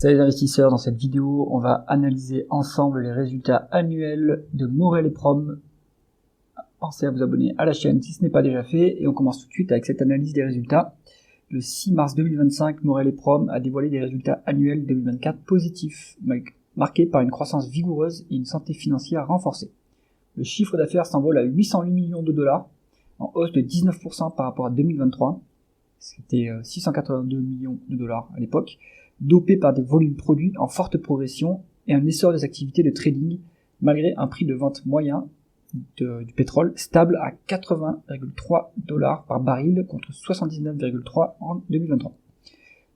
Salut les investisseurs, dans cette vidéo, on va analyser ensemble les résultats annuels de Morel et Prom. Pensez à vous abonner à la chaîne si ce n'est pas déjà fait et on commence tout de suite avec cette analyse des résultats. Le 6 mars 2025, Morel et Prom a dévoilé des résultats annuels 2024 positifs, marqués par une croissance vigoureuse et une santé financière renforcée. Le chiffre d'affaires s'envole à 808 millions de dollars, en hausse de 19% par rapport à 2023. C'était 682 millions de dollars à l'époque, dopé par des volumes produits en forte progression et un essor des activités de trading, malgré un prix de vente moyen du pétrole stable à 80,3 dollars par baril contre 79,3 en 2023.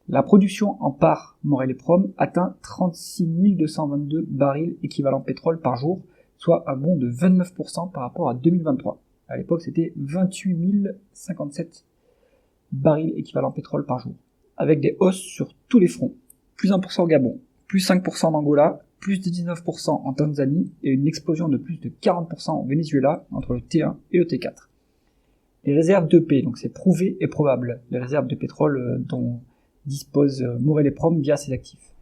La production en part Morel et Prom atteint 36 222 barils équivalent pétrole par jour, soit un bond de 29% par rapport à 2023. À l'époque, c'était 28 057 barils équivalent pétrole par jour, avec des hausses sur tous les fronts, plus 1% au Gabon, plus 5% en Angola, plus de 19% en Tanzanie et une explosion de plus de 40% au Venezuela entre le T1 et le T4. Les réserves d'EP, donc c'est prouvé et probable, les réserves de pétrole dont dispose Morel et Prom via ses actifs.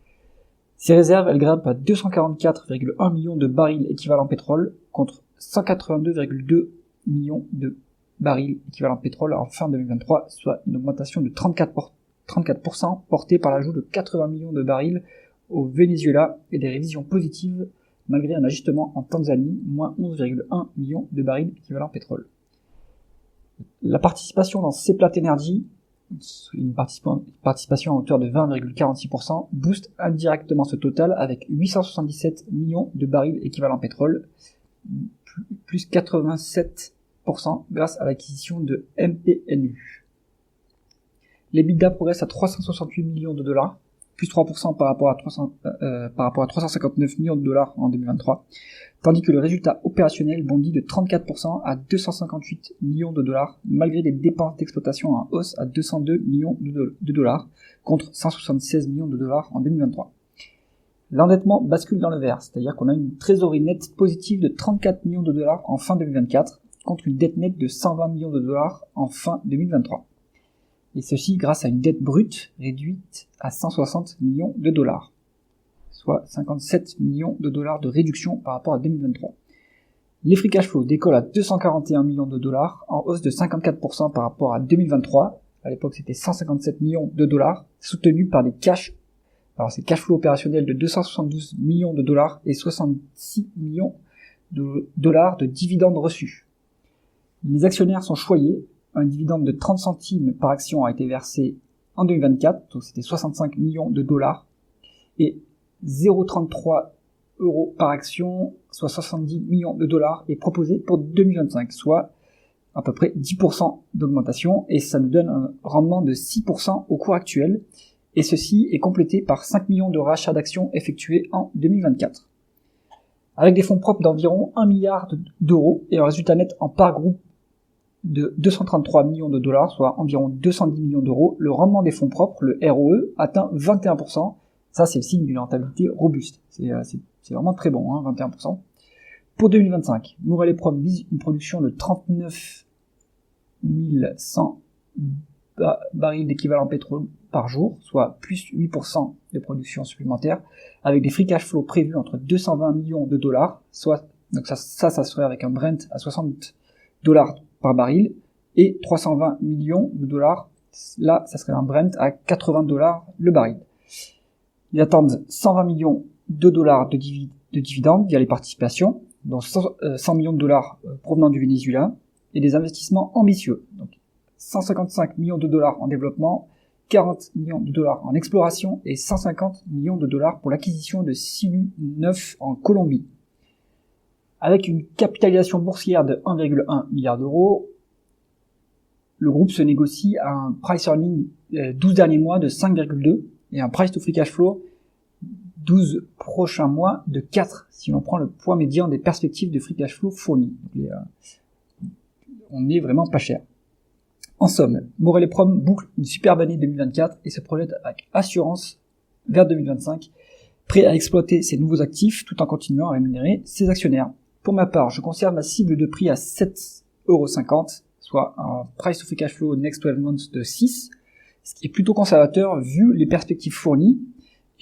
Ces réserves, elles grimpent à 244,1 millions de barils équivalent pétrole contre 182,2 millions de barils équivalent pétrole en fin 2023, soit une augmentation de 34% portée par l'ajout de 80 millions de barils au Venezuela et des révisions positives malgré un ajustement en Tanzanie, moins 11,1 millions de barils équivalent pétrole. La participation dans Seplat Energy, une participation à hauteur de 20,46%, booste indirectement ce total avec 877 millions de barils équivalent pétrole, plus 87% grâce à l'acquisition de MPNU. L'EBITDA progresse à 368 millions de dollars, plus 3% par rapport à 359 millions de dollars en 2023, tandis que le résultat opérationnel bondit de 34% à 258 millions de dollars, malgré des dépenses d'exploitation en hausse à 202 millions de dollars, contre 176 millions de dollars en 2023. L'endettement bascule dans le vert, c'est-à-dire qu'on a une trésorerie nette positive de 34 millions de dollars en fin 2024, contre une dette nette de 120 millions de dollars en fin 2023. Et ceci grâce à une dette brute réduite à 160 millions de dollars, soit 57 millions de dollars de réduction par rapport à 2023. Les free cash flow décollent à 241 millions de dollars, en hausse de 54% par rapport à 2023. À l'époque, c'était 157 millions de dollars, soutenus par des cash flow opérationnels de 272 millions de dollars et 66 millions de dollars de dividendes reçus. Les actionnaires sont choyés. Un dividende de 30 centimes par action a été versé en 2024, donc c'était 65 millions de dollars, et 0,33 € par action, soit 70 millions de dollars, est proposé pour 2025, soit à peu près 10% d'augmentation, et ça nous donne un rendement de 6% au cours actuel, et ceci est complété par 5 millions de rachats d'actions effectués en 2024. Avec des fonds propres d'environ 1 milliard d'euros et un résultat net en part groupe de 233 millions de dollars, soit environ 210 millions d'euros, le rendement des fonds propres, le ROE, atteint 21%. Ça, c'est le signe d'une rentabilité robuste. C'est vraiment très bon, 21%. Pour 2025, Morel et Prom vise une production de 39 100 barils d'équivalent pétrole par jour, soit plus 8% de production supplémentaire, avec des free cash flow prévus entre 220 millions de dollars, soit, donc ça serait avec un Brent à 60 dollars par baril, et 320 millions de dollars, là, ça serait un Brent à 80 dollars le baril. Ils attendent 120 millions de dollars de dividendes via les participations, dont 100 millions de dollars provenant du Venezuela, et des investissements ambitieux, donc 155 millions de dollars en développement, 40 millions de dollars en exploration, et 150 millions de dollars pour l'acquisition de Silu 9 en Colombie. Avec une capitalisation boursière de 1,1 milliard d'euros, le groupe se négocie à un price earning 12 derniers mois de 5,2 et un price to free cash flow 12 prochains mois de 4 si l'on prend le poids médian des perspectives de free cash flow fournies. On n'est vraiment pas cher. En somme, Morel et Prom boucle une superbe année 2024 et se projette avec assurance vers 2025, prêt à exploiter ses nouveaux actifs tout en continuant à rémunérer ses actionnaires. Pour ma part, je conserve ma cible de prix à 7,50 €, soit un price to free cash flow next 12 months de 6, ce qui est plutôt conservateur vu les perspectives fournies,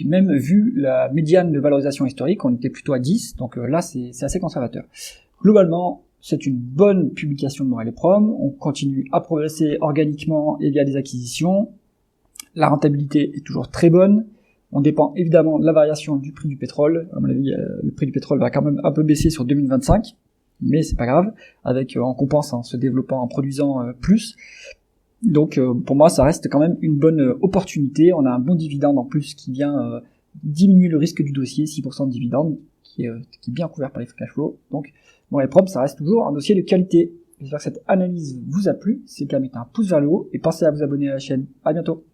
Et même vu la médiane de valorisation historique, on était plutôt à 10, donc là c'est assez conservateur. Globalement, c'est une bonne publication de Morel et Prom, on continue à progresser organiquement et via des acquisitions, la rentabilité est toujours très bonne, on dépend évidemment de la variation du prix du pétrole, à mon avis le prix du pétrole va quand même un peu baisser sur 2025, mais c'est pas grave, avec en compense en se développant, en produisant plus. Donc pour moi ça reste quand même une bonne opportunité, on a un bon dividende en plus qui vient diminuer le risque du dossier, 6% de dividende, qui est bien couvert par les free cash flow. Donc Morel et Prom, ça reste toujours un dossier de qualité. J'espère que cette analyse vous a plu, si c'est le cas mettez un pouce vers le haut et pensez à vous abonner à la chaîne. À bientôt.